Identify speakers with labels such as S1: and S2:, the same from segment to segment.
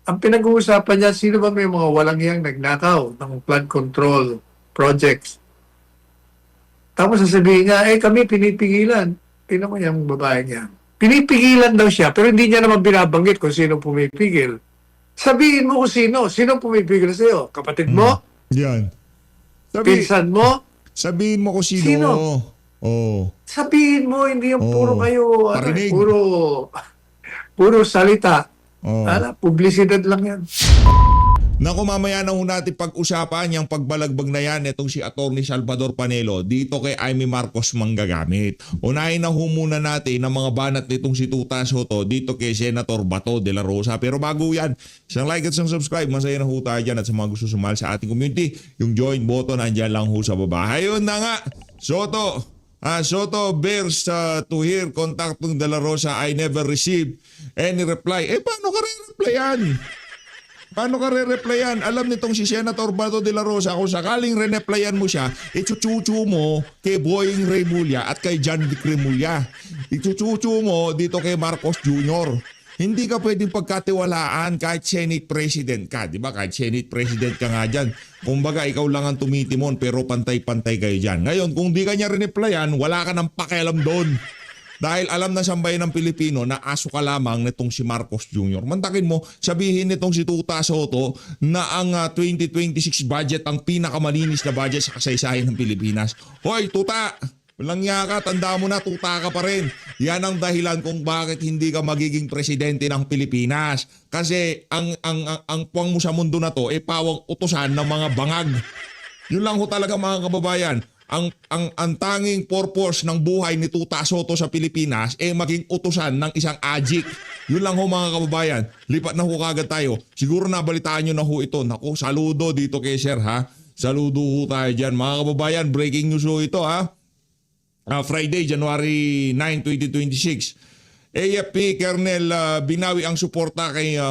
S1: Ang pinag-uusapan niya, sino ba may mga walang hiyang nagnakaw ng flood control projects? Tapos sasabihin niya, kami pinipigilan. Tingnan mo yung babae niya. Pinipigilan daw siya, pero hindi niya naman binabanggit kung sino pumipigil. Sabihin mo kung sino. Sino pumipigil sa'yo? Kapatid mo?
S2: Yan.
S1: Pinsan mo?
S2: Sabihin mo kung sino.
S1: Sino?
S2: Oh.
S1: Sabihin mo, hindi yung puro
S2: Oo.
S1: kayo,
S2: Parinig.
S1: puro salita.
S2: Oh.
S1: Publicidad lang yan.
S2: Naku, mamaya na ho natin pag-usapan yung pagbalagbag na yan itong si Atty. Salvador Panelo dito kay Amy Marcos manggagamit. Unahin na ho muna natin ang mga banat nitong si Tuta Soto dito kay Senator Bato de la Rosa. Pero bago yan, isang like at isang subscribe, masaya na ho tayo dyan at sa mga gusto sumali sa ating community, yung join button andyan lang ho sa baba. Ayun na nga, Soto bears to hear contacting de la Rosa. I never received any reply. Paano ka re-replyan? Paano ka re-replyan? Alam nitong si Senator Bato de la Rosa, kung sakaling re-replyan mo siya, ichuchuchu mo kay Boying Remulla at kay John Vic Remulla. Ichuchuchu mo dito kay Marcos Jr. Hindi ka pwedeng pagkatiwalaan kahit Senate President ka. Di ba? Kahit Senate President ka nga dyan. Kumbaga, ikaw lang ang tumitimon pero pantay-pantay kayo dyan. Ngayon, kung di ka niya re-replyan, wala ka ng pakialam doon. Dahil alam na sambayan ng Pilipino na aso ka lamang nitong si Marcos Jr. Mantakin mo, sabihin nitong si Tuta Soto na ang 2026 budget ang pinakamalinis na budget sa kasaysayan ng Pilipinas. Hoy, Tuta! Walang niya ka, tanda mo na, tuta ka pa rin. Yan ang dahilan kung bakit hindi ka magiging presidente ng Pilipinas. Kasi ang puwang mo sa mundo na to, pawang utusan ng mga bangag. Yun lang ho talaga mga kababayan. Ang tanging purpose ng buhay ni Tuta Soto sa Pilipinas maging utusan ng isang ajik. Yun lang ho mga kababayan. Lipat na ho kagad tayo. Siguro nabalitaan nyo na ho ito. Naku, saludo dito kay Sir ha. Saludo ho tayo dyan. Mga kababayan, breaking news ho ito ha. Friday, January 9, 2026. AFP Colonel binawi ang suporta kay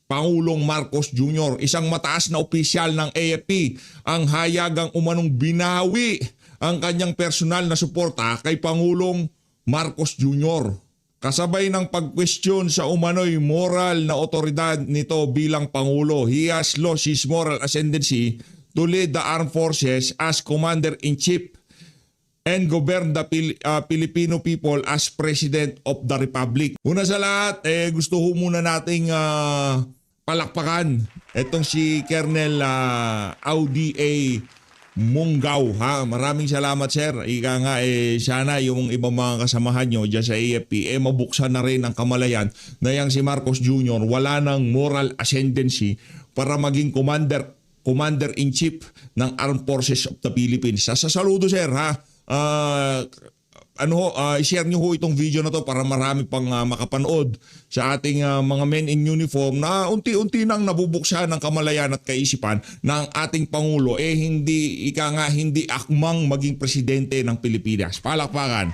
S2: Pangulong Marcos Jr. Isang mataas na opisyal ng AFP ang hayagang umanong binawi ang kanyang personal na suporta kay Pangulong Marcos Jr. Kasabay ng pag-question sa umano'y moral na otoridad nito bilang Pangulo. He has lost his moral ascendancy to lead the armed forces as Commander-in-Chief and govern the Filipino people as President of the Republic. Una sa lahat, gusto ho muna nating palakpakan itong si Colonel Audi A. Munggaw. Ha? Maraming salamat sir. Ika nga sana yung ibang mga kasamahan nyo dyan sa AFP mabuksan na rin ang kamalayan na yang si Marcos Jr. wala ng moral ascendancy para maging Commander-in-Chief ng Armed Forces of the Philippines. Sasaludo sir ha. I-share nyo ho itong video na to para marami pang makapanood sa ating mga men in uniform na unti-unti nang nabubuksan ng kamalayan at kaisipan ng ating Pangulo hindi akmang maging presidente ng Pilipinas. Palakpakan,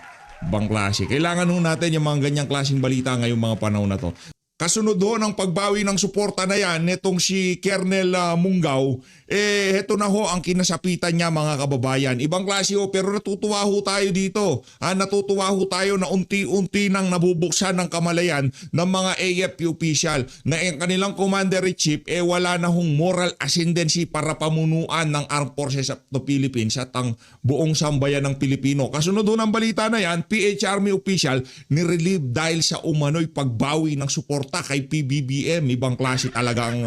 S2: bang klase. Kailangan ho natin yung mga ganyang klaseng balita ngayong mga panahon na to. Kasunod ho ng pagbawi ng suporta na yan netong si Colonel Munggaw, heto na ho ang kinasapitan niya mga kababayan. Ibang klase ho pero natutuwa ho tayo dito. Natutuwa ho tayo na unti-unti nang nabubuksan ng kamalayan ng mga AFP official na ang kanilang Commander-in-Chief wala na hong moral ascendancy para pamunuan ng Armed Forces of the Philippines at ang buong sambayan ng Pilipino. Kasunod ho ng balita na yan, PH Army official nirelieve dahil sa umano'y pagbawi ng suporta kay PBBM. Ibang klase talaga ang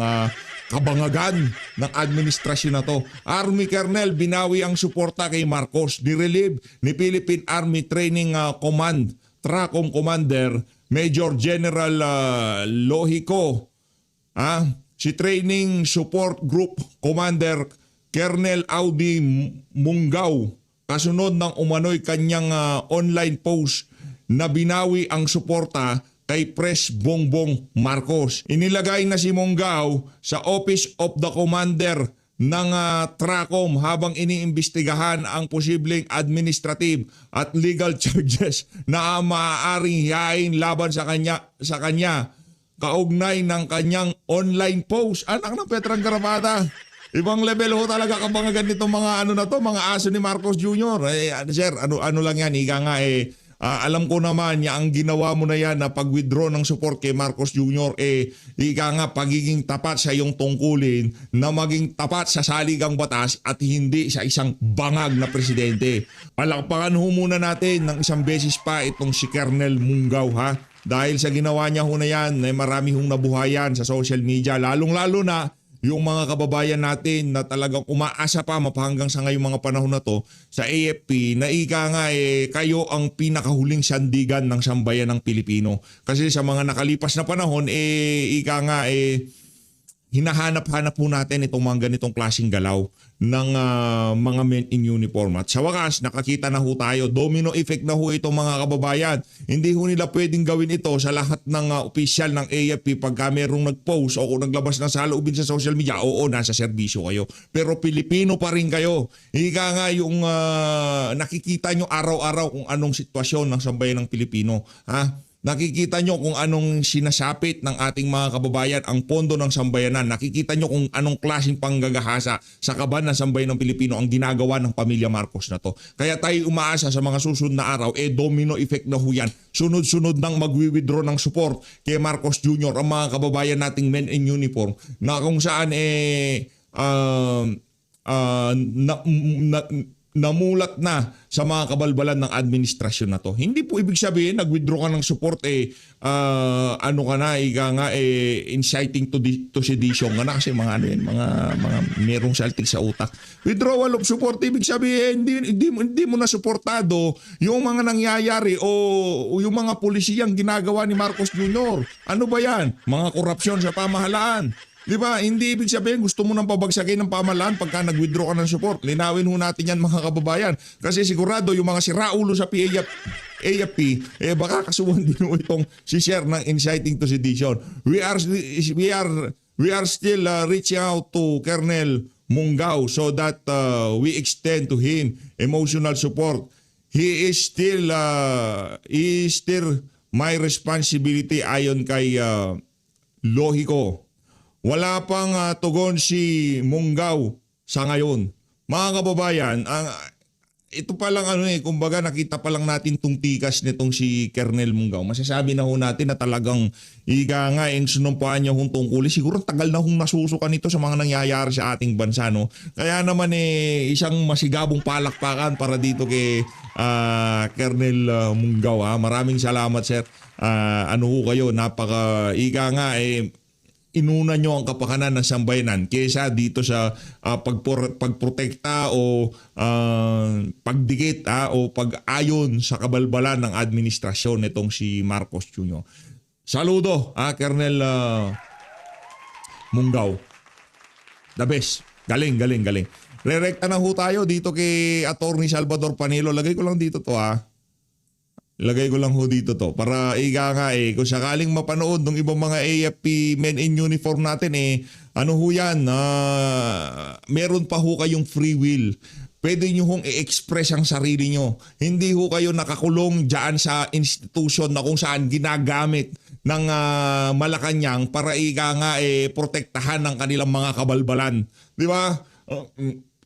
S2: kabangagan ng administrasyon na to. Army Colonel binawi ang suporta kay Marcos. Nirelieve ni Philippine Army Training Command TRACOM Commander Major General Lohico. Si Training Support Group Commander Colonel Audi Munggaw. Kasunod ng umano'y kanyang online post na binawi ang suporta kay Pres Bongbong Marcos. Inilagay na si Munggaw sa Office of the Commander ng TRACOM habang iniimbestigahan ang posibleng administrative at legal charges na maaaring hihain laban sa kanya kaugnay ng kanyang online post. Anak ng Petrang Garabata. Ibang level ho talaga kabangagan nitong mga mga aso ni Marcos Jr. Sir, ano lang yan, ika nga alam ko naman ang ginawa mo na yan na pag-withdraw ng support kay Marcos Jr. Ika nga pagiging tapat sa iyong tungkulin na maging tapat sa saligang batas at hindi sa isang bangag na presidente. Palakpakan ho muna natin ng isang beses pa itong si Colonel Munggaw ha. Dahil sa ginawa niya ho na yan, marami hong nabuhayan sa social media. Lalong-lalo na yung mga kababayan natin na talagang umaasa pa mapahanggang sa ngayong mga panahon na to sa AFP na ika nga kayo ang pinakahuling sandigan ng sambayan ng Pilipino. Kasi sa mga nakalipas na panahon ika nga hinahanap-hanap po natin itong mga ganitong klaseng galaw ng mga men in uniform. At sa wakas, nakakita na ho tayo. Domino effect na ho itong mga kababayan. Hindi ho nila pwedeng gawin ito sa lahat ng opisyal ng AFP pagka merong nag-post o kung naglabas ng saloobin sa social media. Oo, nasa serbisyo kayo. Pero Pilipino pa rin kayo. Ika nga yung nakikita nyo araw-araw kung anong sitwasyon ng sambayan ng Pilipino. Ha? Nakikita nyo kung anong sinasapit ng ating mga kababayan ang pondo ng sambayanan. Nakikita nyo kung anong klaseng panggagahasa sa kaban ng sambayan ng Pilipino ang ginagawa ng pamilya Marcos na to. Kaya tayo umaasa sa mga susunod na araw, domino effect na ho yan. Sunod-sunod nang magwi-withdraw ng support kay Marcos Jr. ang mga kababayan nating men in uniform na kung saan namulat na sa mga kabalbalan ng administrasyon na to. Hindi po ibig sabihin nag-withdraw ka ng support ano ka na inciting to sedition ka na kasi mga mga merong saltik sa utak. Withdrawal of support ibig sabihin hindi mo na suportado yung mga nangyayari o yung mga pulisiyang ginagawa ni Marcos Jr. Ano ba yan? Mga korupsyon sa pamahalaan. Di ba? Hindi ibig sabihin gusto mo nang pabagsakin ng pamahalaan pagka nag-withdraw ka ng support. Linawin ho natin yan mga kababayan. Kasi sigurado yung mga siraulo sa AFP, baka kasuhan din ho itong si Sher ng inciting to sedition. We are still reaching out to Colonel Munggaw so that we extend to him emotional support. He is still my responsibility ayon kay Lohiko. Wala pang tugon si Munggaw sa ngayon. Mga kababayan, ito pa lang kumbaga nakita pa lang natin tong tikas nitong si Colonel Munggaw. Masasabi na ho natin na talagang sinumpaan niya hong tungkulin. Siguro tagal na hong nasusukan ito sa mga nangyayari sa ating bansa. No? Kaya naman isang masigabong palakpakan para dito kay Colonel Munggaw. Maraming salamat sir. Ano ho kayo, napaka inuna nyo ang kapakanan ng sambayanan kaysa dito sa pagprotekta o pagdikit o pag-ayon sa kabalbalan ng administrasyon nitong si Marcos Jr. Saludo, Colonel Munggaw. The best. Galing. Rerekta na ho tayo dito kay Attorney Salvador Panelo. Lagay ko lang dito to Lagay ko lang ho dito to para kung sakaling mapanood ng ibang mga AFP men in uniform natin ano ho yan, meron pa ho kayong free will. Pwede nyo hong i-express ang sarili nyo. Hindi ho kayo nakakulong dyan sa institution na kung saan ginagamit ng Malacanang para protektahan ng kanilang mga kabalbalan. Di ba?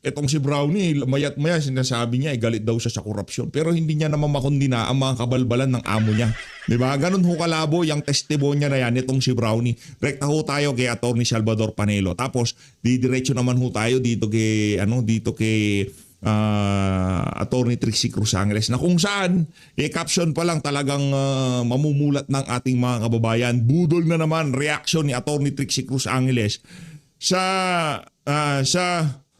S2: Etong si Brownie, mayat maya sinasabi niya galit daw siya sa korupsyon. Pero hindi niya naman makondina ang mga kabalbalan ng amo niya. Diba? Ganun ho kalabo yung testimonya na yan itong si Brownie. Rekta ho tayo kay Attorney Salvador Panelo. Tapos didiretso naman ho tayo dito kay Attorney Trixie Cruz Angeles na kung saan caption pa lang talagang mamumulat ng ating mga kababayan. Budol na naman reaction ni Attorney Trixie Cruz Angeles sa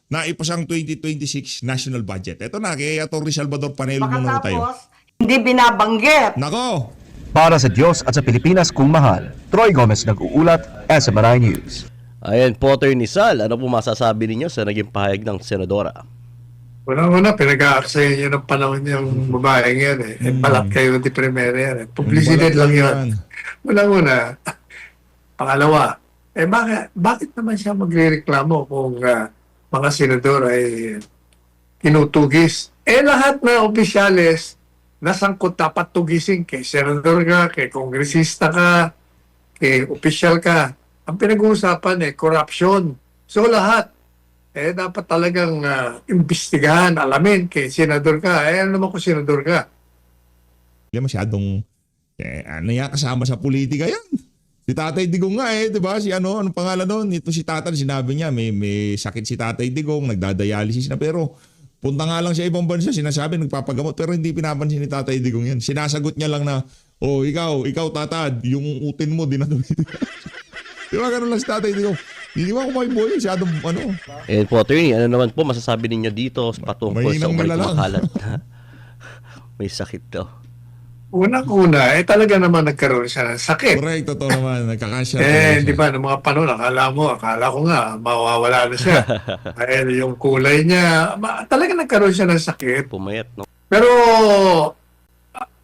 S2: naipasang 2026 national budget. Ito na, kay Atty. Salvador Panelo muna tayo.
S3: Hindi binabanggit.
S2: Nako!
S4: Para sa Diyos at sa Pilipinas kung mahal, Troy Gomez nag-uulat, SMNI News.
S5: Ayan po, Atty. Sal, ano po masasabi ninyo sa naging pahayag ng Senadora?
S1: Unang-una, pinag-aaksayan niyo ng panahon yung babaeng yan palat kayo di primera yan Publicity lang yun. Unang-una. Pangalawa, bakit naman siya magre-reklamo kung mga senador ay tinutugis? Lahat na opisyales nasangkot dapat tugisin kay senador ka, kay kongresista ka, kay opisyal ka. Ang pinag-uusapan corruption. So lahat dapat talagang imbestigahan, alamin kay senador ka. Ano naman kung senador ka?
S2: Hindi masyadong, ano yan, kasama sa politika yan. Si Tatay Digong nga di ba? Si anong pangalan nun? Ito si Tatay, sinabi niya, may sakit si Tatay Digong, nagdadialysis na, pero punta nga lang sa ibang bansa, sinasabi nagpapagamot, pero hindi pinapansin ni Tatay Digong yan. Sinasagot niya lang na, ikaw Tatad, yung utin mo, di na Di ba ganun lang si Tatay Digong? Hindi ba kumain masyadong
S5: And po, attorney, ano naman po masasabi ninyo dito patungkol sa
S2: Mahinang
S5: umalik
S2: malalang.
S5: makalat na may sakit daw?
S1: Unang-una, talaga naman nagkaroon siya ng sakit.
S2: Correct, totoo naman. Nagkakasya. talaga
S1: Di
S2: siya.
S1: ba, ng mga panahon, akala ko nga, mawawala na siya. Dahil yung kulay niya, talaga nagkaroon siya ng sakit.
S5: Pumayat, no?
S1: Pero,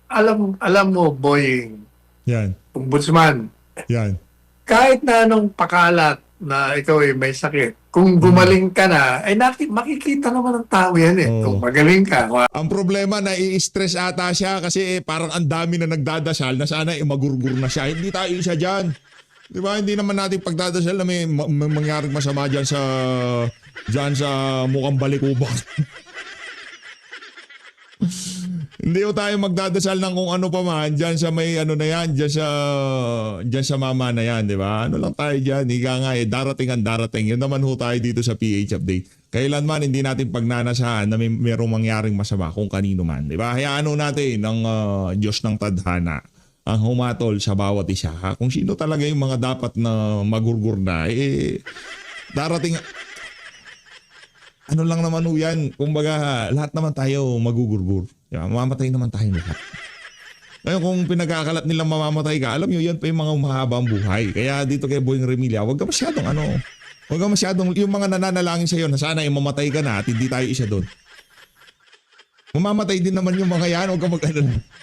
S1: alam mo, Boying,
S2: Yan.
S1: Ombudsman,
S2: Yan.
S1: kahit na anong pakalat na ikaw ay may sakit, kung gumaling ka na, makikita naman ng tao yan
S2: Oo.
S1: Kung magaling ka.
S2: Ang problema, nai-stress ata siya kasi parang ang dami na nagdadasal na sana magurgur na siya. Hindi tayo isa dyan. Di ba? Hindi naman natin pagdadasal na may mangyaring masama dyan sa mukhang balikubak. Hindi ko tayo magdadasal ng kung ano pa man dyan sa may na yan, dyan sa mama na yan, di ba? Ano lang tayo dyan, higa nga darating ang darating. Yun naman ho tayo dito sa PH Update. Kailanman hindi natin pagnanasahan na merong mangyaring masama kung kanino man, di ba? Hayaan natin ng Diyos ng tadhana ang humatol sa bawat isa. Kung sino talaga yung mga dapat na magurgur na, darating. Ano lang naman ho yan, kumbaga lahat naman tayo magugurgur. Diba? Mamamatay naman tayo lahat. Ngayon kung pinagkakalat nilang mamamatay ka, alam nyo yan pa yung mga mahabang buhay. Kaya dito kay Boying Remilla, huwag ka masyadong yung mga nananalangin sa'yo na sana mamatay ka na at hindi tayo isa doon. Mamamatay din naman yung mga yan, huwag ka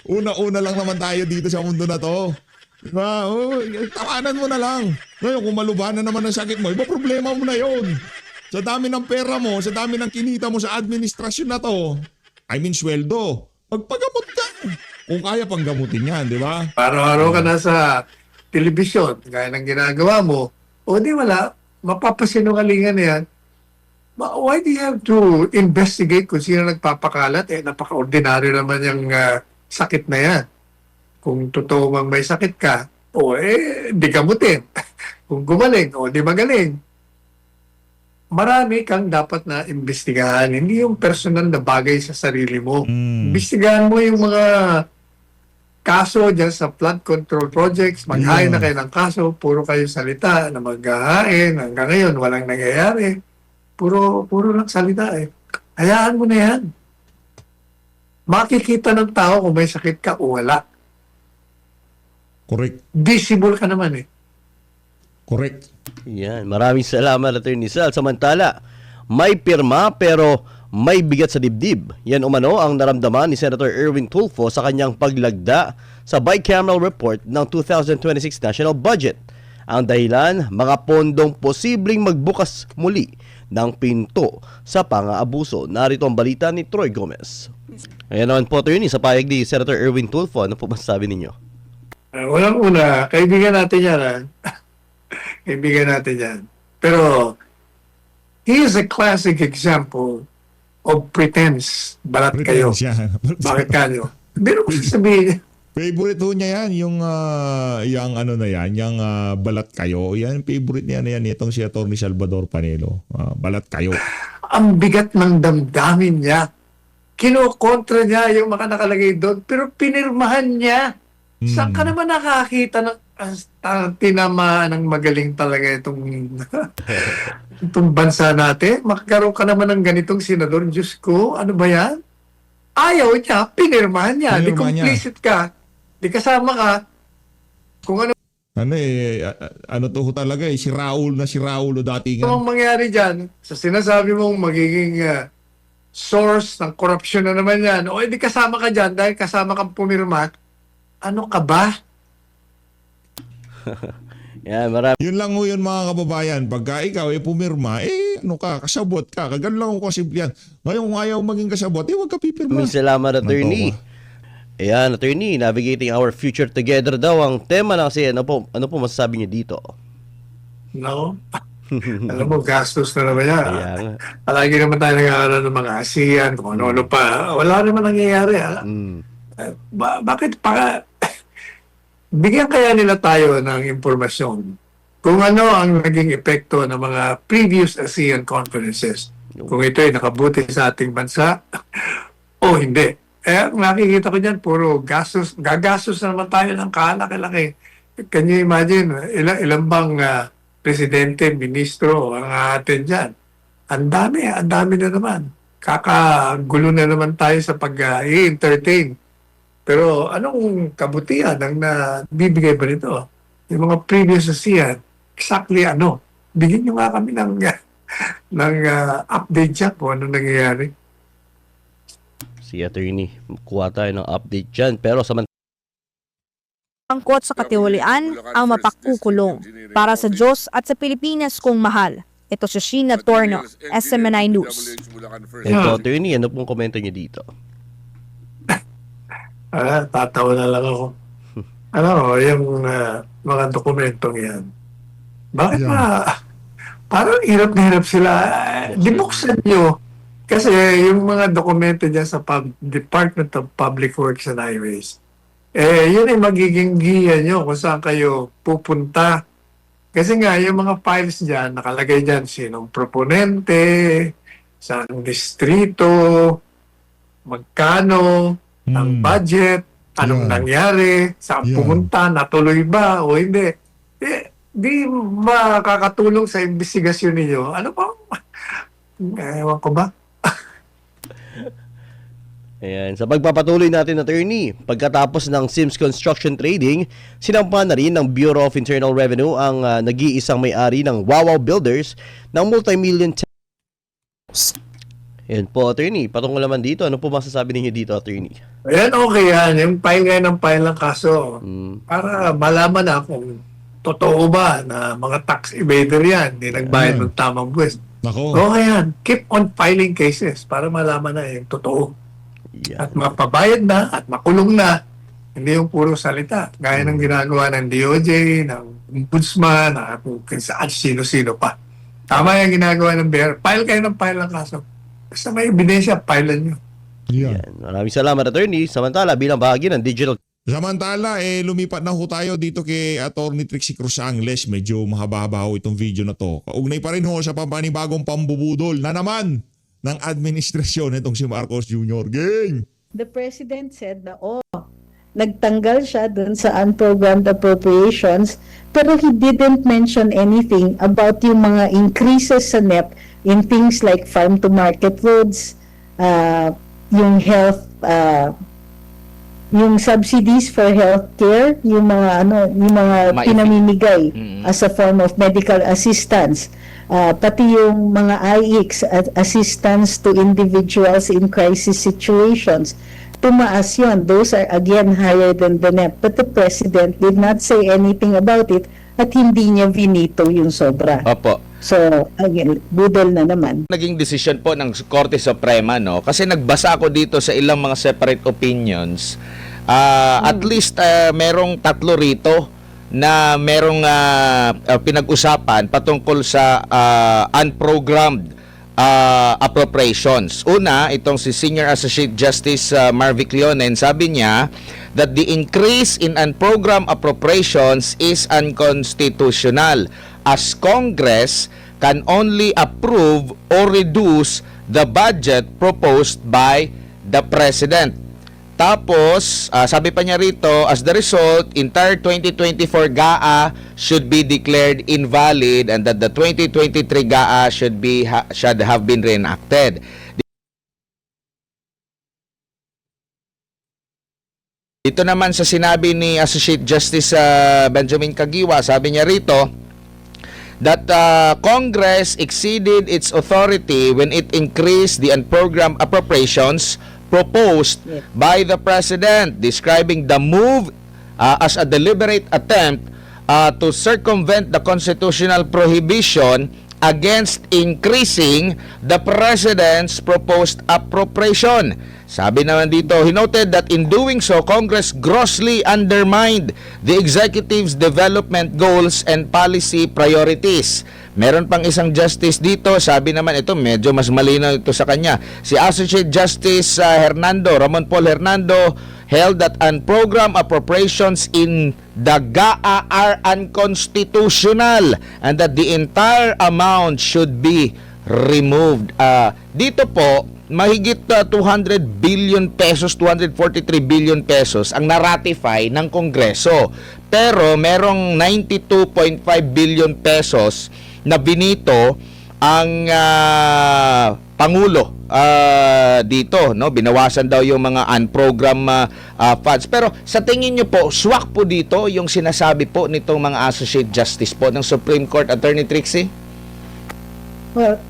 S2: Una-una lang naman tayo dito sa mundo na to. Diba? Tawanan mo na lang. Ngayon kung malubahan na naman ang sakit mo, iba problema mo na yon. Sa dami ng pera mo, sa dami ng kinita mo sa administrasyon na to, sweldo, magpagamot ka. Kung kaya pang gamutin yan, di ba?
S1: Araw-araw ka nasa telebisyon, gaya ng ginagawa mo, di wala, mapapasinungalingan na yan. Why do you have to investigate kung sino nagpapakalat? Napaka-ordinaryo naman yung sakit na yan. Kung totoo mang may sakit ka, di gamutin. Kung gumaling, di magaling. Marami kang dapat na imbestigahan. Hindi yung personal na bagay sa sarili mo. Imbestigahan mo yung mga kaso dyan sa flood control projects. Maghain na kayo ng kaso. Puro kayo salita na maghahain. Hanggang ngayon, walang nangyayari. Puro lang salita Hayaan mo na yan. Makikita ng tao kung may sakit ka o wala.
S2: Correct.
S1: Visible ka naman
S2: Correct.
S5: Yan, maraming salamat Attorney Sal. Samantala, may pirma pero may bigat sa dibdib. Yan umano ang naramdaman ni Senator Erwin Tulfo sa kanyang paglagda sa bicameral report ng 2026 National Budget. Ang dahilan, mga pondong posibleng magbukas muli ng pinto sa pang-aabuso. Narito ang balita ni Troy Gomez. Ayan naman po, Attorney, sa payag ni Senator Erwin Tulfo, ano po masasabi ninyo?
S1: Unang-una, kaibigan natin yan Kaibigan natin yan. Pero, he is a classic example of pretense. Balat kayo. Bakit kayo? Pero kung sasabihin,
S2: Favorite ho niya yan, yung balat kayo. Yan, favorite niya na yan. Itong si Atty. Salvador Panelo. Balat kayo.
S1: ang bigat ng damdamin niya. Kinokontra niya yung mga nakalagay doon, pero pinirmahan niya. Saan ka naman nakakita ng tinamaan ng magaling talaga itong bansa natin? Makakaroon ka naman ng ganitong senador. Diyos ko, ano ba yan? Ayaw niya, pinirmahan niya. Di complicit ka. Di kasama ka. Kung ano
S2: Ano to ho talaga si Raul dati nga.
S1: ang mangyari dyan, sa sinasabi mong magiging source ng korupsyon na naman yan, o hindi kasama ka dyan dahil kasama kang pumirma, ano ka ba?
S5: Yan, marami.
S2: Yun lang ho yun mga kababayan. Pagka ikaw pumirma, ano ka, kasabot ka. Kagan lang ho kasimple yan. Ngayon kung ayaw maging kasabot, huwag ka pipirma.
S5: Maraming salamat, Attorney. Ayan, Attorney, navigating our future together daw ang tema na kasi ano po masasabi niyo dito?
S1: No? Alam mo, gastos na naman yan.
S5: Kaya nga.
S1: Palagi naman tayo nag-aaral ng mga ASEAN, kung ano-ano pa. Wala naman nangyayari. bakit pa bigyan kaya nila tayo ng impormasyon kung ano ang naging epekto ng mga previous ASEAN conferences. Kung ito ay nakabuti sa ating bansa o hindi. Ang nakikita ko dyan, puro gagastos na naman tayo ng kalaki-laki. Can you imagine, ilang bang presidente, ministro ang atin dyan? Ang dami na naman. Kakagulo na naman tayo sa pag-i-entertain. Pero anong kabutihan ang nabibigay ba nito? Yung mga previous ASEAN, exactly ano? Bigyan nyo nga kami ng update dyan kung ano nangyayari.
S5: Si attorney, kuha tayo ng update dyan. Pero
S6: Angkot sa katiwalian ang mapakukulong. Para sa Diyos at sa Pilipinas kung mahal. Ito si Sheena Torno, SMNI News.
S5: ito, attorney, ano pong komento niyo dito?
S1: Tatawa na lang ako. Ano, yung mga dokumentong yan. Bakit parang hirap na hirap sila. Dibuksan nyo. Kasi yung mga dokumento dyan sa Department of Public Works and Highways, yun ay magiging giya nyo kung saan kayo pupunta. Kasi nga, yung mga files dyan, nakalagay dyan sinong proponente, saan distrito, magkano, ang budget, anong nangyari, saan pumunta, natuloy ba o hindi. Di makakatulong sa investigasyon ninyo. Ano pa? Ewan ko ba?
S5: Ayan. Sa pagpapatuloy natin, attorney, pagkatapos ng Sims Construction Trading, sinampa na rin ng Bureau of Internal Revenue ang nag-iisang may-ari ng Wawaw Builders ng multi-million Ayan po, attorney. Patungkol naman dito, ano po masasabi ninyo dito, attorney?
S1: Ayan, okay yan. Yung file ngayon ng file ng kaso. Para malaman na kung totoo ba na mga tax evader yan, hindi nagbayad ng tamang buwis.
S2: Nako.
S1: Okay yan. Keep on filing cases para malaman na yung totoo.
S5: Yeah.
S1: At mapabayad na at makulong na. Hindi yung puro salita. Gaya ng ginagawa ng DOJ, ng Ombudsman, kung saan sino-sino pa. Tama yung ginagawa ng BR. File kayo ng file ng kaso. Basta may ebidensya, filean nyo.
S2: Yeah.
S5: Ayan. Maraming salamat, attorney. Samantala, bilang bahagi ng digital
S2: Samantala, lumipat na ho tayo dito kay Attorney Trixie Cruz Angles. Medyo mahaba-haba ho itong video na to. Kaugnay pa rin ho sa panibagong pambubudol na naman ng administrasyon itong si Marcos Jr. Gang!
S7: The President said na, nagtanggal siya dun sa unprogrammed appropriations, pero he didn't mention anything about yung mga increases sa NEP in things like farm-to-market roads, yung health, yung subsidies for healthcare, yung mga pinamimigay as a form of medical assistance, pati yung mga IX assistance to individuals in crisis situations. Tumaas yun. Those are again higher than the NEP. But the President did not say anything about it at hindi niya vinito yung sobra.
S8: Opo.
S7: So, again, budol na naman.
S8: Naging desisyon po ng Korte Suprema, no? Kasi nagbasa ako dito sa ilang mga separate opinions. At least merong tatlo rito na merong pinag-usapan patungkol sa unprogrammed appropriations. Una, itong si Senior Associate Justice Marvic Leonen, sabi niya that the increase in unprogrammed appropriations is unconstitutional as Congress can only approve or reduce the budget proposed by the President. Tapos, sabi pa niya rito, as the result, entire 2024 GAA should be declared invalid and that the 2023 GAA should have been reenacted. Dito naman sa sinabi ni Associate Justice Benjamin Caguiwa, sabi niya rito that Congress exceeded its authority when it increased the unprogrammed appropriations proposed by the President, describing the move as a deliberate attempt to circumvent the constitutional prohibition against increasing the President's proposed appropriation. Sabi naman dito, he noted that in doing so, Congress grossly undermined the executive's development goals and policy priorities. Meron pang isang justice dito, sabi naman ito, medyo mas malinaw ito sa kanya. Si Associate Justice Ramon Paul Hernando, held that unprogrammed appropriations in the GAA are unconstitutional and that the entire amount should be removed. Dito po, mahigit 200 billion pesos, 243 billion pesos ang na-ratify ng Kongreso. Pero merong 92.5 billion pesos na binito ang Pangulo dito, no? Binawasan daw yung mga unprogrammed funds. Pero sa tingin nyo po, swak po dito yung sinasabi po nitong mga Associate Justice po ng Supreme Court, Attorney Trixie?
S7: Well,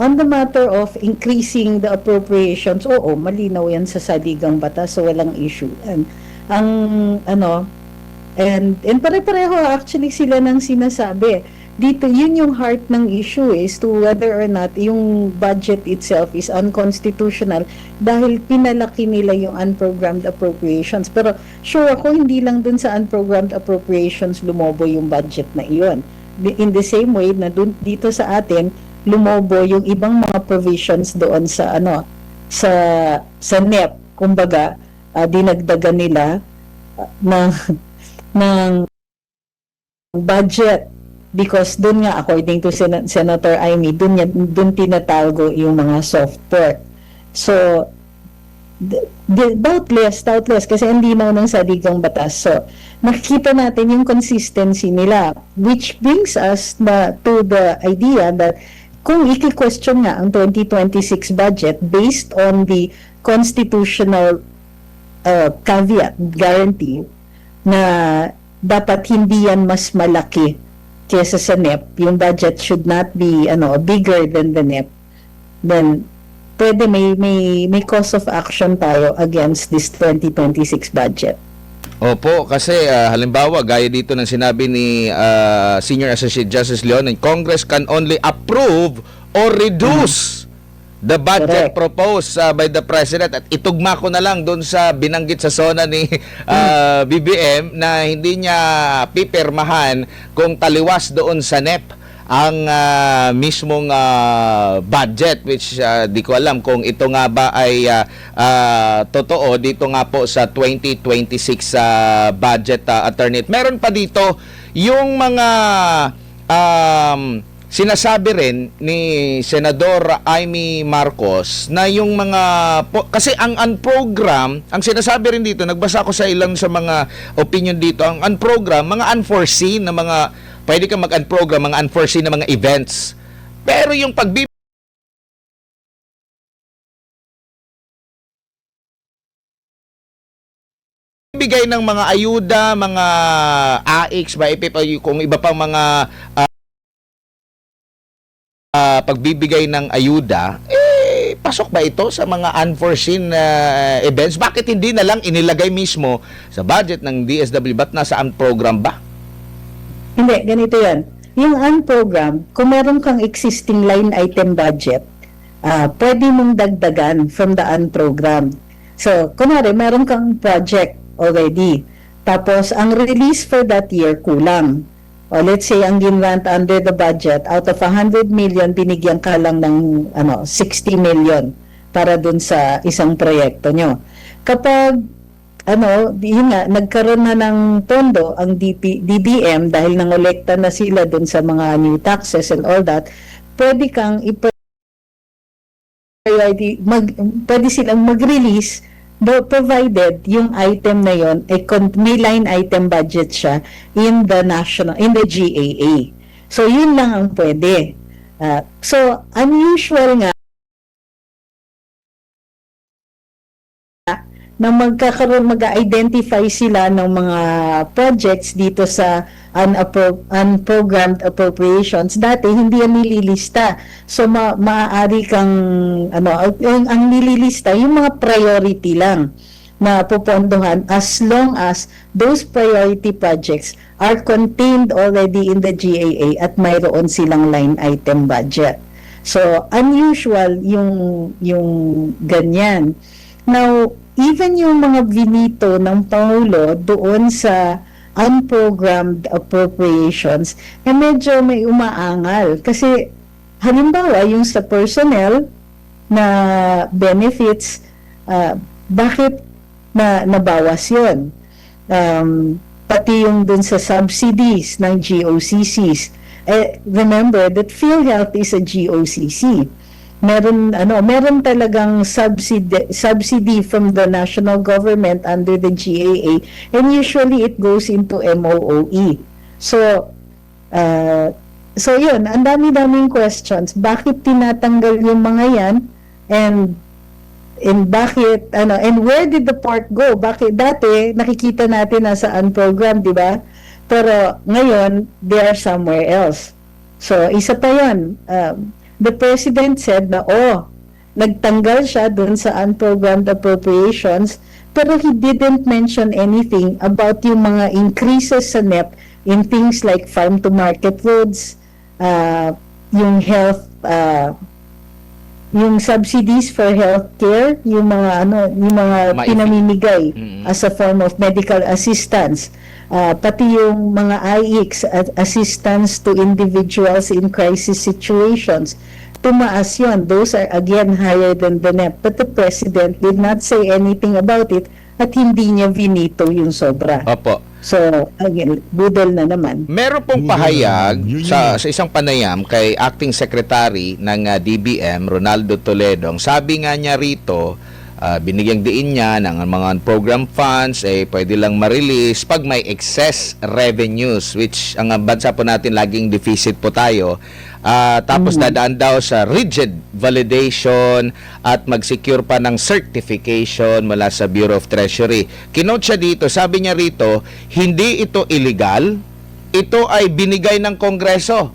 S7: on the matter of increasing the appropriations, oo, malinaw yan sa saligang batas, so walang issue. And pare-pareho actually sila nang sinasabi. Dito, yun yung heart ng issue is to whether or not yung budget itself is unconstitutional dahil pinalaki nila yung unprogrammed appropriations. Pero sure ako, hindi lang dun sa unprogrammed appropriations lumobo yung budget na iyon. In the same way na dito sa atin, lumobo yung ibang mga provisions doon sa sa NEP. Kumbaga, dinagdagan nila ng budget because doon nga, according to Senator Amy, doon tinatago yung mga software. So, doubtless, kasi hindi mo ng saligang batas. So, makikita natin yung consistency nila, which brings us to the idea that kung iki-question nga ang 2026 budget based on the constitutional caveat, guarantee, na dapat hindi yan mas malaki kesa sa NEP, yung budget should not be bigger than the NEP, then pwede may cause of action tayo against this 2026 budget.
S8: Opo, kasi halimbawa, gaya dito ng sinabi ni Senior Associate Justice Leon, Congress can only approve or reduce the budget
S7: Correct.
S8: proposed by the President. At itugma ko na lang doon sa binanggit sa SONA ni BBM na hindi niya pipirmahan kung taliwas doon sa NEP ang mismong budget, which di ko alam kung ito nga ba ay totoo dito nga po sa 2026 budget, attorney. Meron pa dito yung mga sinasabi rin ni Senador Amy Marcos na yung mga kasi ang unprogram, ang sinasabi rin dito, nagbasa ko sa ilang sa mga opinion dito, ang unprogram, mga unforeseen na mga, pwede kang mag-unprogram, mga unforeseen na mga events. Pero yung pagbibigay ng mga ayuda, mga AIX, kung iba pang mga pagbibigay ng ayuda, pasok ba ito sa mga unforeseen events? Bakit hindi na lang inilagay mismo sa budget ng DSW? Ba't nasa unprogram ba?
S7: Hindi, ganito yan. Yung unprogrammed, kung meron kang existing line item budget, pwede mong dagdagan from the unprogrammed. So, kunwari, meron kang project already. Tapos, ang release for that year, kulang. O let's say, ang ginrant under the budget, out of 100 million, binigyan ka lang ng 60 million para dun sa isang proyekto nyo. Kapag yun nga, nagkaroon na ng pondo ang DBM dahil nangolekta na sila dun sa mga new taxes and all that, pwede kang pwede silang mag-release provided yung item na yon may line item budget siya in the GAA. So yun lang ang pwede. So unusual nga na mag-identify sila ng mga projects dito sa unprogrammed appropriations. Dati hindi yan nililista. So maaari kang ang nililista yung mga priority lang na pupondohan as long as those priority projects are contained already in the GAA at mayroon silang line item budget. So unusual yung ganyan. Now, even yung mga binito ng Pangulo doon sa unprogrammed appropriations, medyo may umaangal. Kasi, halimbawa, yung sa personnel na benefits, bakit na nabawas yun. Pati yung dun sa subsidies ng GOCCs. Remember that PhilHealth is a GOCC. Meron talagang subsidy from the national government under the GAA, and usually it goes into MOOE. So yun, ang dami-daming questions. Bakit tinatanggal yung mga yan? And bakit, and where did the pork go? Bakit dati, nakikita natin nasa unprogrammed, di ba? Pero ngayon, they are somewhere else. So, isa pa yun. The President said na, nagtanggal siya dun sa unprogrammed appropriations, pero he didn't mention anything about yung mga increases sa NEP in things like farm-to-market roads, yung health, yung subsidies for healthcare, yung mga pinamimigay as a form of medical assistance, pati yung mga IEX, assistance to individuals in crisis situations. Tumaas yun. Those are again higher than the NEP. But the President did not say anything about it at hindi niya vinito yung sobra.
S8: Opo.
S7: So, again, budol na naman.
S8: Meron pong pahayag sa isang panayam kay Acting Secretary ng DBM, Ronaldo Toledo. Sabi nga niya rito, binigyang diin niya ng mga program funds, pwede lang ma-release pag may excess revenues, which ang bansa po natin laging deficit po tayo. Tapos dadaan daw sa rigid validation at mag-secure pa ng certification mula sa Bureau of Treasury. Kinote siya dito, sabi niya rito, hindi ito illegal, ito ay binigay ng Kongreso.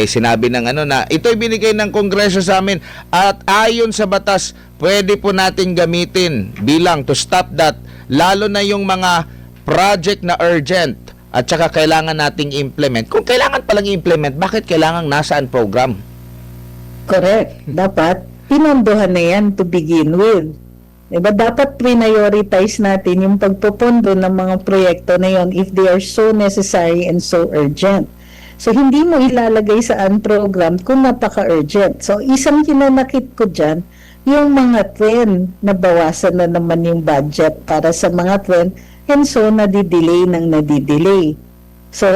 S8: Sinabi ng na ito ay binigay ng Kongreso sa amin at ayon sa batas, pwede po natin gamitin bilang to stop that, lalo na yung mga project na urgent at saka kailangan nating implement. Kung kailangan palang implement, bakit kailangan nasaan program?
S7: Correct. Dapat pinondohan na yan to begin with. Diba? Dapat prioritize natin yung pagpopondo ng mga proyekto na yon if they are so necessary and so urgent. So, hindi mo ilalagay sa unprogrammed kung napaka-urgent. So, isang kinanakit ko dyan, yung mga trend na bawasan na naman yung budget para sa mga trend, and so nadidelay ng nadidelay. So,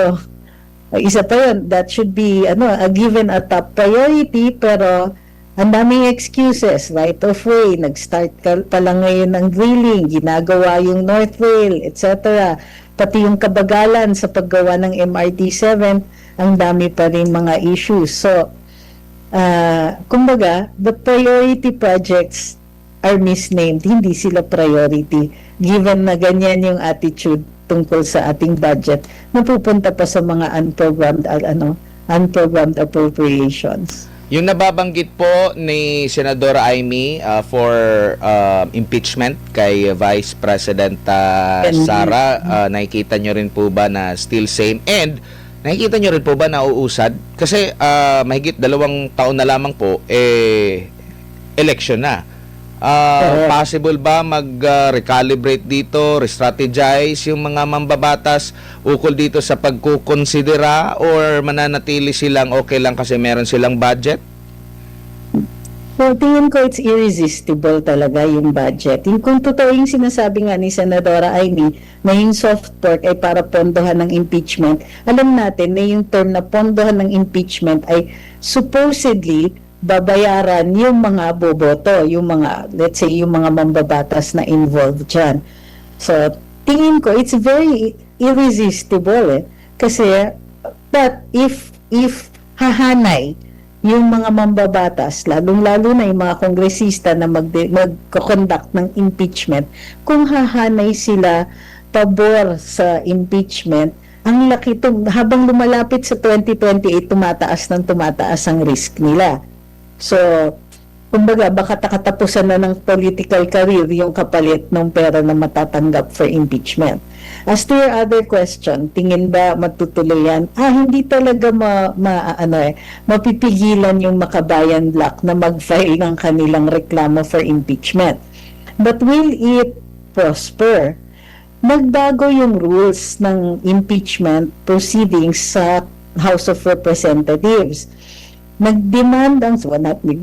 S7: isa pa yun, that should be given a top priority, pero ang daming excuses, right of way, nag-start pa lang ngayon ng drilling, ginagawa yung North Rail, etc. Pati yung kabagalan sa paggawa ng MRT-7, ang dami pa rin mga issues. So, kumbaga, the priority projects are misnamed, hindi sila priority, given na ganyan yung attitude tungkol sa ating budget, napupunta pa sa mga unprogrammed appropriations.
S8: Yung nababanggit po ni Senadora Amy for impeachment kay Vice President Sara, nakikita nyo rin po ba na still same? And nakikita nyo rin po ba na uusad? Kasi mahigit 2 taon na lamang po, election na. Possible ba mag-recalibrate dito, re-strategize yung mga mambabatas ukol dito sa pagkukonsidera, or mananatili silang okay lang kasi meron silang budget?
S7: Well, tingin ko it's irresistible talaga yung budget. Kung totoo yung sinasabi nga ni Senadora Amy na yung soft pork ay para pondohan ng impeachment, alam natin na yung term na pondohan ng impeachment ay supposedly babayaran yung mga boboto, yung mga, let's say, yung mga mambabatas na involved dyan. So, tingin ko, it's very irresistible kasi, but if hahanay yung mga mambabatas, lalong-lalo na yung mga kongresista na mag-conduct ng impeachment, kung hahanay sila pabor sa impeachment, ang laki habang lumalapit sa 2028, tumataas ang risk nila. So, kumbaga, baka katapusan na ng political career yung kapalit ng pera na matatanggap for impeachment. As to your other question, tingin ba matutuloy yan? Hindi talaga mapipigilan yung Makabayan Bloc na mag-file ng kanilang reklamo for impeachment. But will it prosper? Nagbago yung rules ng impeachment proceedings sa House of Representatives. nagdemand ang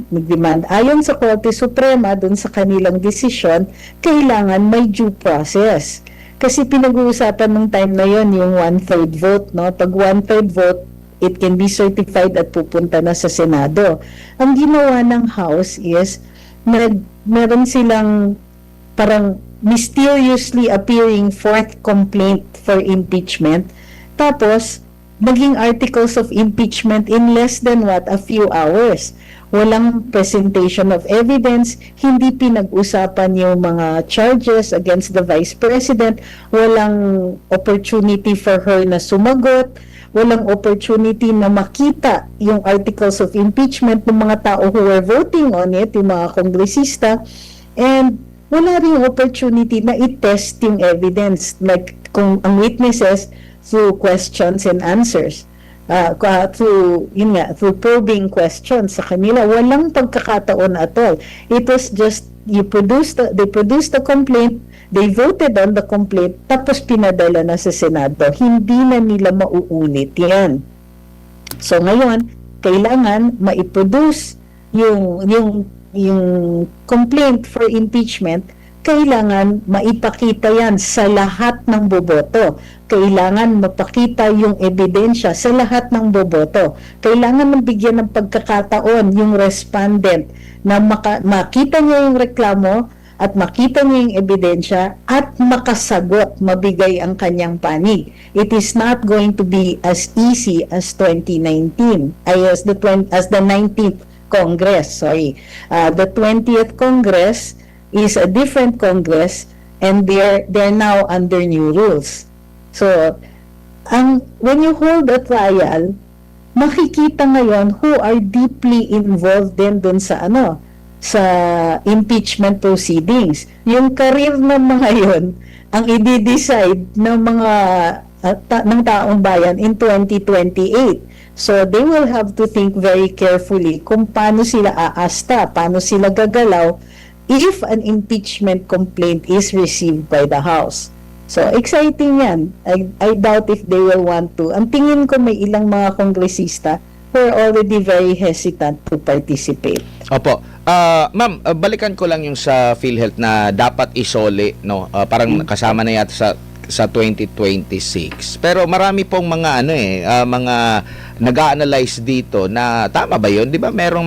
S7: nagdemand ayon sa Korte Suprema dun sa kanilang desisyon, kailangan may due process. Kasi pinag-uusapan ng time na yon yung 1/3 vote, no? Pag 1/3 vote, it can be certified at pupunta na sa Senado. Ang ginawa ng House is meron silang parang mysteriously appearing fourth complaint for impeachment. Tapos naging articles of impeachment in less than a few hours. Walang presentation of evidence, hindi pinag-usapan yung mga charges against the Vice President, walang opportunity for her na sumagot, walang opportunity na makita yung articles of impeachment ng mga tao who were voting on it, yung mga kongresista, and wala ring opportunity na i-test yung evidence, like kung ang witnesses through questions and answers, through probing questions sa kanila. Walang pagkakataon at all. It was just, they produced the complaint, they voted on the complaint, tapos pinadala na sa Senado. Hindi na nila mauunit yan. So ngayon, kailangan maiproduce yung complaint for impeachment, kailangan maipakita yan sa lahat ng boboto. Kailangan mapakita yung ebidensya sa lahat ng boboto. Kailangan mabigyan ng pagkakataon yung respondent na makita niya yung reklamo at makita niya yung ebidensya at makasagot, mabigay ang kanyang panig. It is not going to be as easy as 2019, as the 19th Congress, sorry. The 20th Congress is a different Congress, and they're now under new rules. So, when you hold a trial, makikita ngayon who are deeply involved din dun sa impeachment proceedings. Yung career ng mga yon ang i-decide ng mga ng taong bayan in 2028. So, they will have to think very carefully kung paano sila aasta, paano sila gagalaw if an impeachment complaint is received by the House. So, exciting yan. I doubt if they will want to. Ang tingin ko may ilang mga kongresista who are already very hesitant to participate.
S8: Opo. Ma'am, balikan ko lang yung sa PhilHealth na dapat isole, no? Parang kasama na yata sa 2026. Pero marami pong mga mga nag-a-analyze dito na tama ba 'yun? 'Di ba merong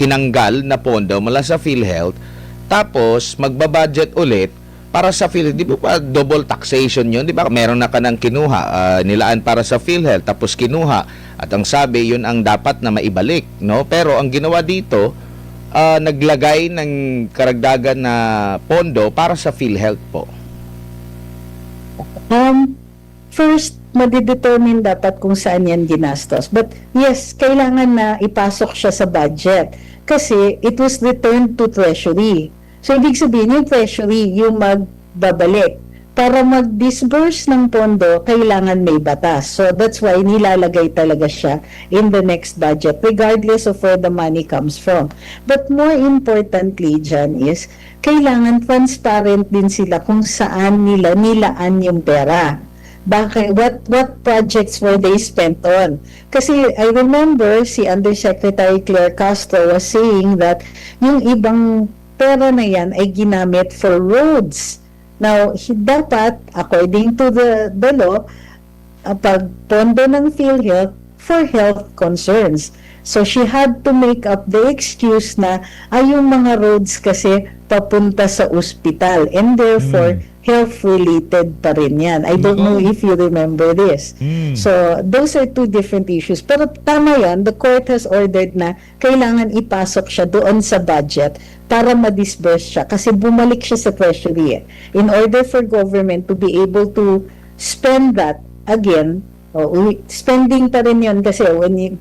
S8: tinanggal na pondo mula sa PhilHealth, tapos magbabudget ulit para sa PhilHealth. Di ba double taxation yun? Di ba meron na ka ng kinuha, nilaan para sa PhilHealth, tapos kinuha, at ang sabi yun ang dapat na maibalik, no? Pero ang ginawa dito, naglagay ng karagdagan na pondo para sa PhilHealth po.
S7: First, madidetermine dapat kung saan yan ginastos. But yes, kailangan na ipasok siya sa budget kasi it was returned to Treasury. So, ibig sabihin, yung Treasury, yung magbabalik. Para mag-disburse ng pondo, kailangan may batas. So, that's why nilalagay talaga siya in the next budget, regardless of where the money comes from. But more importantly dyan is, kailangan transparent din sila kung saan nila nilaan yung pera. Bakit, what projects were they spent on? Kasi I remember si Undersecretary Claire Castro was saying that yung ibang pera na yan ay ginamit for roads. Now, dapat, according to the law, pagpondo ng PhilHealth for health concerns. So, she had to make up the excuse na yung mga roads kasi papunta sa ospital and therefore, health-related pa rin yan. I don't know if you remember this. So, those are two different issues. Pero tama yan, the court has ordered na kailangan ipasok siya doon sa budget para ma-disburse siya kasi bumalik siya sa treasury. In order for government to be able to spend that again, spending pa rin yun kasi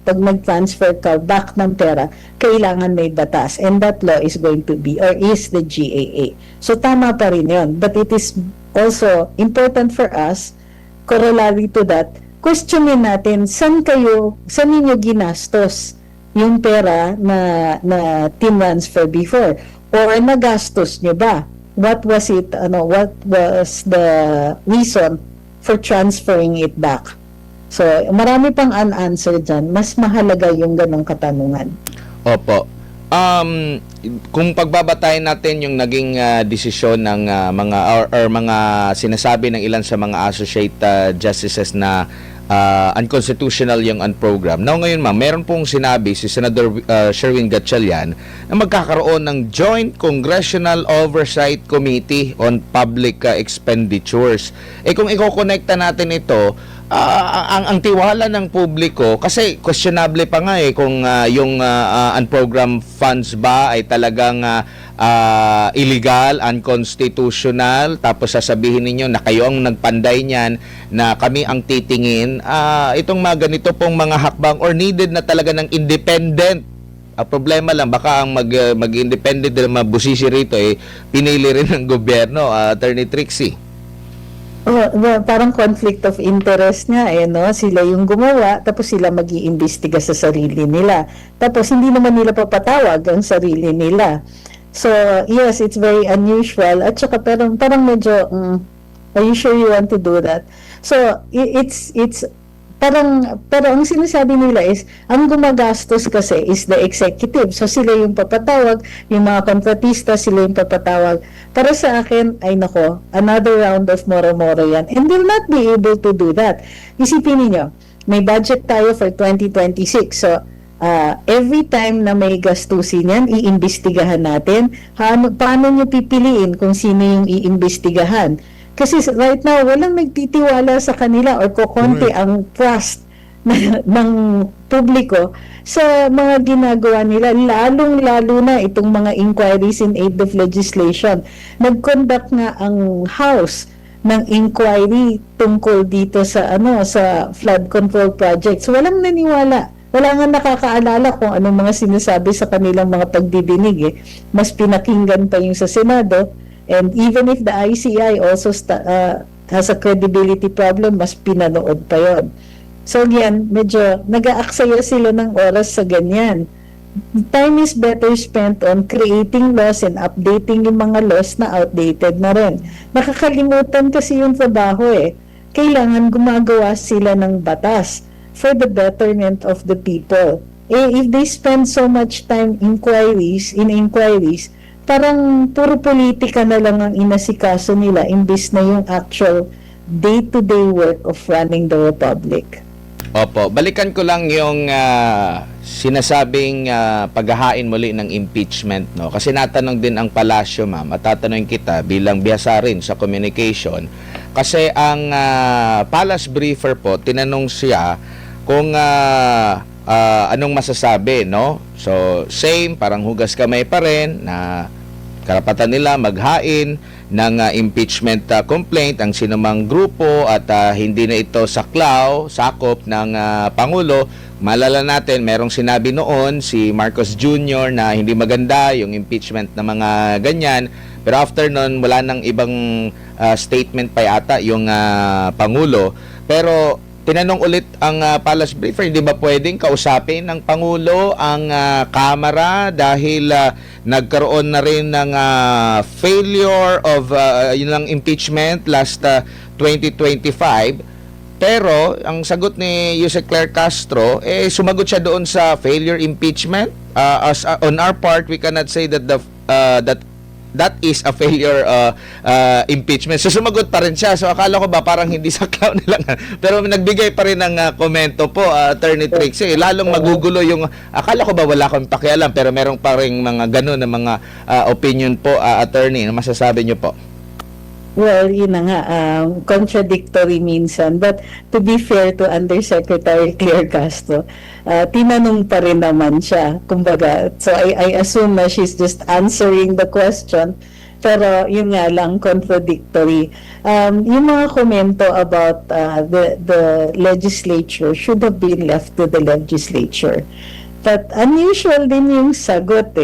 S7: pag mag-transfer ka back ng pera, kailangan may batas. And that law is going to be, or is the GAA. So, tama pa rin yun. But it is also important for us, corollary to that, questionin natin, saan ninyo ginastos yung pera na tinransfer before? Or nagastos nyo ba? What was it, what was the reason for transferring it back? So, marami pang unanswered dyan. Mas mahalaga yung ganong katanungan.
S8: Opo. Kung pagbabatayin natin yung naging desisyon ng mga or mga sinasabi ng ilan sa mga associate justices na unconstitutional yung unprogram. Now ngayon ma'am, meron pong sinabi si Senator Sherwin Gatchalian na magkakaroon ng Joint Congressional Oversight Committee on Public Expenditures. Kung i-connecta natin ito, ang tiwala ng publiko, kasi questionable pa nga kung yung unprogrammed funds ba ay talagang illegal, unconstitutional, tapos sasabihin ninyo na kayo ang nagpanday niyan, na kami ang titingin. Itong mga ganito pong mga hakbang or needed na talaga ng independent. Problema lang, baka ang mag-independent na mabusisi rito pinili rin ng gobyerno, Attorney Trixie.
S7: Parang conflict of interest nga no? Sila yung gumawa, tapos sila mag-iimbestiga sa sarili nila. Tapos hindi naman nila papatawag ang sarili nila. So, yes, it's very unusual. At saka parang medyo, are you sure you want to do that? So, it's parang, pero ang sinasabi nila is, ang gumagastos kasi is the executive. So, sila yung papatawag, yung mga kontratista, sila yung papatawag. Para sa akin, ay nako, another round of moro-moro yan. And they'll not be able to do that. Isipin niyo, may budget tayo for 2026. So, every time na may gastusin yan, iimbestigahan natin. Paano nyo pipiliin kung sino yung iimbestigahan? Kasi right now, walang nagtitiwala sa kanila or kukonti ang trust ng publiko sa mga ginagawa nila, lalong-lalo na itong mga inquiries in aid of legislation. Nag-conduct nga ang House ng inquiry tungkol dito sa sa flood control projects. Walang naniwala. Wala nga nakakaalala kung anong mga sinasabi sa kanilang mga pagdidinig. Mas pinakinggan pa yung sa Senado. And even if the ICI also has a credibility problem, mas pinanood pa yon. So yan, medyo nag-aaksaya sila ng oras sa ganyan. Time is better spent on creating laws and updating yung mga laws na outdated na rin. Nakakalimutan kasi yung trabaho Kailangan gumagawa sila ng batas for the betterment of the people. If they spend so much time in inquiries, parang puro politika na lang ang inasikaso nila imbis na yung actual day-to-day work of running the republic.
S8: Opo, balikan ko lang yung sinasabing paghahain muli ng impeachment, no? Kasi natanong din ang palasyo, ma'am, at tatanungin kita bilang bihasa rin sa communication. Kasi ang palace briefer po, tinanong siya kung anong masasabi, no? So, same, parang hugas kamay pa rin na karapatan nila maghain ng impeachment complaint ang sinumang grupo at hindi na ito sakop ng Pangulo. Malala natin, merong sinabi noon si Marcos Jr. na hindi maganda yung impeachment ng mga ganyan. Pero after nun, wala nang ibang statement pa yata yung Pangulo. Pero tinanong ulit ang palace briefer, hindi ba pwedeng kausapin ng Pangulo ang Kamara dahil nagkaroon na rin ng failure of yun impeachment last 2025. Pero ang sagot ni Yusek Claire Castro, sumagot siya doon sa failure impeachment. On our part, we cannot say that that is a failure impeachment. So sumagot pa rin siya. So akala ko ba parang hindi saklaw nila. Pero nagbigay pa rin ng komento po, Attorney Trixie. Lalong magugulo yung, akala ko ba wala akong pakialam, pero merong pa rin mga ganun na mga opinion po, Attorney. Ano masasabi niyo po?
S7: Well, yun na nga, contradictory minsan. But to be fair to Undersecretary Claire Castro, tinanong pa rin naman siya. Kumbaga, so I assume na she's just answering the question. Pero yun nga lang, contradictory. Yung mga komento about the legislature should have been left to the legislature. But unusual din yung sagot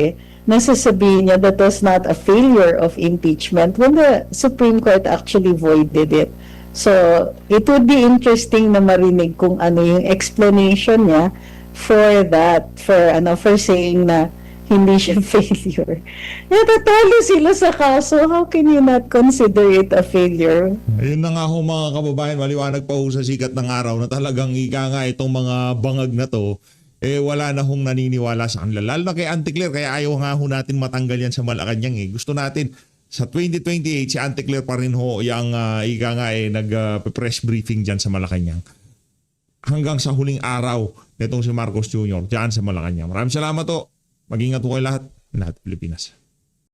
S7: nasasabihin niya that was not a failure of impeachment when the Supreme Court actually voided it. So, it would be interesting na marinig kung ano yung explanation niya for that, for saying na hindi siya failure. Natatalo sila sa kaso. How can you not consider it a failure?
S2: Ayun na nga ho mga kababayan, maliwanag pa ho sa sikat ng araw na talagang ika nga itong mga bangag na to, wala na hong naniniwala sa kanila. Lalo na kay Auntie Claire, kaya ayaw nga ho natin matanggal yan sa Malacanang. Gusto natin sa 2028, si Auntie Claire pa rin ho yung ika nga nag-press briefing dyan sa Malacanang. Hanggang sa huling araw nitong si Marcos Jr. dyan sa Malacanang. Maraming salamat ho. Mag-ingat po kayo lahat. Lahat Pilipinas.